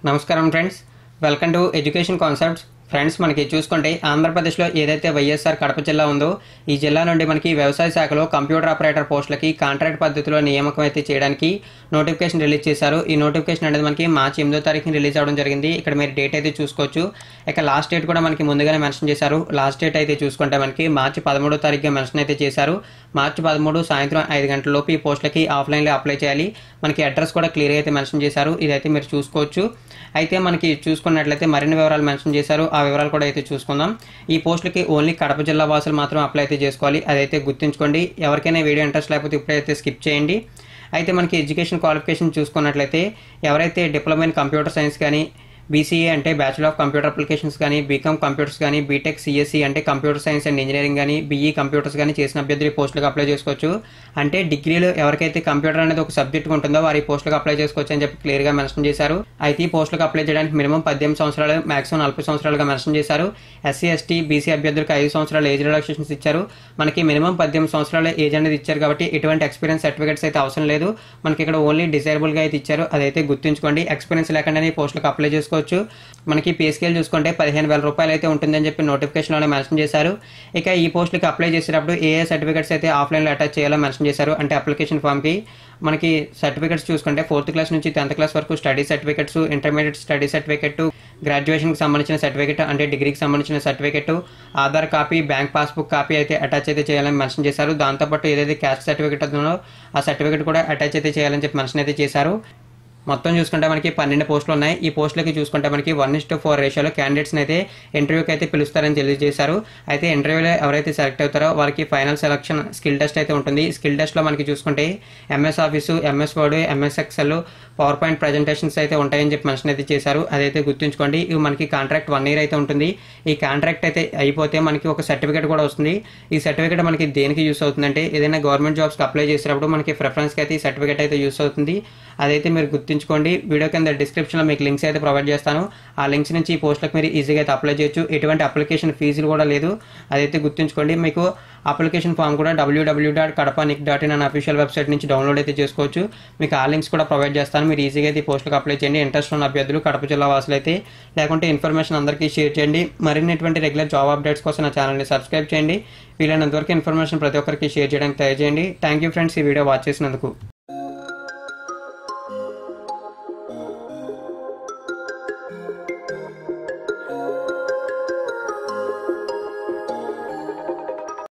నమస్కారం friends, welcome to education concepts. Friends, మనకి చూసుకుంటే ఆంధ్రప్రదేశ్లో ఏదైతే వైఎస్ఆర్ కడప జిల్లా ఉందో ఈ జిల్లా నుండి మనకి వ్యవసాయ శాఖలో కంప్యూటర్ ఆపరేటర్ పోస్టులకి కాంట్రాక్ట్ పద్ధతిలో నియామకం అయితే చేయడానికి నోటిఫికేషన్ రిలీజ్ చేశారు. ఈ నోటిఫికేషన్ అనేది మనకి మార్చి 8వ తారీఖున రిలీజ్ అవ్వడం జరిగింది. ఇక్కడ మీరు డేట్ అయితే చూసుకోవచ్చు. ఇక లాస్ట్ డేట్ కూడా మనకి ముందుగానే మెన్షన్ చేశారు. లాస్ట్ డేట్ అయితే చూసుకుంటే మనకి మార్చి 13వ తారీఖుగా మెన్షన్ అయితే చేశారు. మార్చి 13 సాయంత్రం 5 గంటల లోపు ఈ పోస్టులకి ఆఫ్లైన్లో అప్లై చేయాలి. మనకి అడ్రస్ కూడా క్లియర్ అయితే మెన్షన్ చేశారు. ఇదైతే మీరు చూసుకోవచ్చు. అయితే మనకి చూసుకున్నట్లయితే మరిన్ని వివరాలు మెన్షన్ చేశారు. ఆ వివరాలు కూడా అయితే చూసుకుందాం. ఈ పోస్టులకి ఓన్లీ కడప జిల్లా వాసులు మాత్రం అప్లై అయితే చేసుకోవాలి. అదైతే గుర్తుంచుకోండి. ఎవరికైనా వీడియో ఇంట్రెస్ట్ లేకపోతే ఇప్పుడైతే స్కిప్ చేయండి. అయితే మనకి ఎడ్యుకేషన్ క్వాలిఫికేషన్ చూసుకున్నట్లయితే ఎవరైతే డిప్లొమా ఇన్ కంప్యూటర్ సైన్స్ కానీ, బీసీఏ అంటే బ్యాచులర్ ఆఫ్ కంప్యూటర్ అప్లికేషన్స్ కానీ, బీకామ్ కంప్యూటర్స్ కానీ, బీటెక్ సిఎస్సి అంటే కంప్యూటర్ సైన్స్ అండ్ ఇంజనీరింగ్ కానీ, బీఈ కంప్యూటర్స్ కానీ చేసిన అభ్యర్థులు పోస్టులకు అప్లై చేసుకోవచ్చు. అంటే డిగ్రీలో ఎవరికైతే కంప్యూటర్ అనేది ఒక సబ్జెక్ట్ ఉంటుందో వారి పోస్టులకు అప్లై చేసుకోవచ్చు అని చెప్పి క్లియర్గా మెన్షన్ చేశారు. అయితే ఈ పోస్టులకు అప్లై చేయడానికి మినిమం 18 సంవత్సరాలు, మాక్సిమం 40 సంవత్సరాలుగా మెన్షన్ చేశారు. ఎస్సీ ఎస్టీ బీసీ అభ్యర్థులకు 5 సంవత్సరాల ఏజ్ రిలాక్సేషన్స్ ఇచ్చారు. మనకి మినిమం 18 సంవత్సరాల ఏజ్ అనేది ఇచ్చారు కాబట్టి ఎటువంటి ఎక్స్పీరియన్స్ సర్టిఫికేట్స్ అయితే అవసరం లేదు. మనకి ఇక్కడ ఓన్లీ డిజైరబుల్గా అయితే ఇచ్చారు. అదైతే గుర్తుంచుకోండి. ఎక్స్పీరియన్స్ లేకుండానే ఈ పోస్టులకు అప్లై చేసుకోవచ్చు. మనకి పే స్కేల్ చూసుకుంటే 15,000 రూపాయలు అయితే ఉంటుందని చెప్పి నోటిఫికేషన్లోనే మెన్షన్ చేశారు. ఇక ఈ పోస్టులకి అప్లై చేసేటప్పుడు ఏ సర్టిఫికేట్స్ అయితే ఆఫ్లైన్లో అటాచ్ చేయాలో మెన్షన్ చేశారు. అంటే అప్లికేషన్ ఫామ్కి మనకి సర్టిఫికేట్స్ చూసుకుంటే 4th క్లాస్ నుంచి 10th క్లాస్ వరకు study certificates, intermediate study certificate, గ్రాడ్యుయేషన్కి సంబంధించిన సర్టిఫికేట్ అంటే డిగ్రీకి సంబంధించిన certificate, Aadhaar copy, bank passbook copy అయితే అటాచ్ అయితే చేయాలని మెన్షన్ చేశారు. దాంతోపాటు ఏదైతే క్యాస్ట్ సర్టిఫికేట్ ఉందో ఆ సర్టిఫికేట్ కూడా అటాచ్ అయితే చేయాలని చెప్పి మెన్షన్ అయితే చేశారు. మొత్తం చూసుకుంటే మనకి 12 పోస్టులు ఉన్నాయి. ఈ పోస్టులకి చూసుకుంటే మనకి 1:4 రేషియోలో క్యాండిడేట్స్ని అయితే ఇంటర్వ్యూకి అయితే పిలుస్తారని తెలియజేశారు. అయితే ఇంటర్వ్యూలో ఎవరైతే సెలెక్ట్ అవుతారో వారికి ఫైనల్ సెలక్షన్ స్కిల్ టెస్ట్ అయితే ఉంటుంది. స్కిల్ టెస్ట్లో మనకి చూసుకుంటే MS office, MS word, MS Excel, power point presentations అయితే ఉంటాయని చెప్పి మెన్షన్ అయితే చేశారు. అదైతే గుర్తుంచుకోండి. ఇవి మనకి కాంట్రాక్ట్ 1 year అయితే ఉంటుంది. ఈ కాంట్రాక్ట్ అయితే అయిపోతే మనకి ఒక సర్టిఫికేట్ కూడా వస్తుంది. ఈ సర్టిఫికేట్ మనకి దేనికి యూస్ అవుతుందంటే ఏదైనా గవర్నమెంట్ జాబ్స్కి అప్లై చేసేటప్పుడు మనకి ప్రిఫరెన్స్కి అయితే ఈ సర్టిఫికేట్ అయితే యూస్ అవుతుంది. అదైతే మీరు గుర్తుంచుకోండి. వీడియో కింద డిస్క్రిప్షన్లో మీకు లింక్స్ అయితే ప్రొవైడ్ చేస్తాను. ఆ లింక్స్ నుంచి ఈ పోస్టులకు మీరు ఈజీగా అయితే అప్లై చేయొచ్చు. ఎటువంటి అప్లికేషన్ ఫీజులు కూడా లేదు. అదైతే గుర్తుంచుకోండి. మీకు అప్లికేషన్ ఫామ్ కూడా www.kadapanic.in అనే అఫీషియల్ వెబ్సైట్ నుంచి డౌన్లోడ్ అయితే చేసుకోవచ్చు. మీకు ఆ లింక్స్ కూడా ప్రొవైడ్ చేస్తాను. మీరు ఈజీగా అయితే ఈ పోస్టులకు అప్లై చేయండి. ఇంట్రెస్ట్ ఉన్న అభ్యర్థులు కడప జిల్లా వాసులు అయితే, లేకుంటే ఇన్ఫర్మేషన్ అందరికీ షేర్ చేయండి. మరిన్ని రెగ్యులర్ జాబ్ అప్డేట్స్ కోసం నా ఛానల్ని సబ్స్క్రైబ్ చేయండి. వీలైనంత వరకు ఇన్ఫర్మేషన్ ప్రతి ఒక్కరికి షేర్ చేయడానికి ట్రై చేయండి. థ్యాంక్ యూ ఫ్రెండ్స్, ఈ వీడియో వాచ్ చేసినందుకు.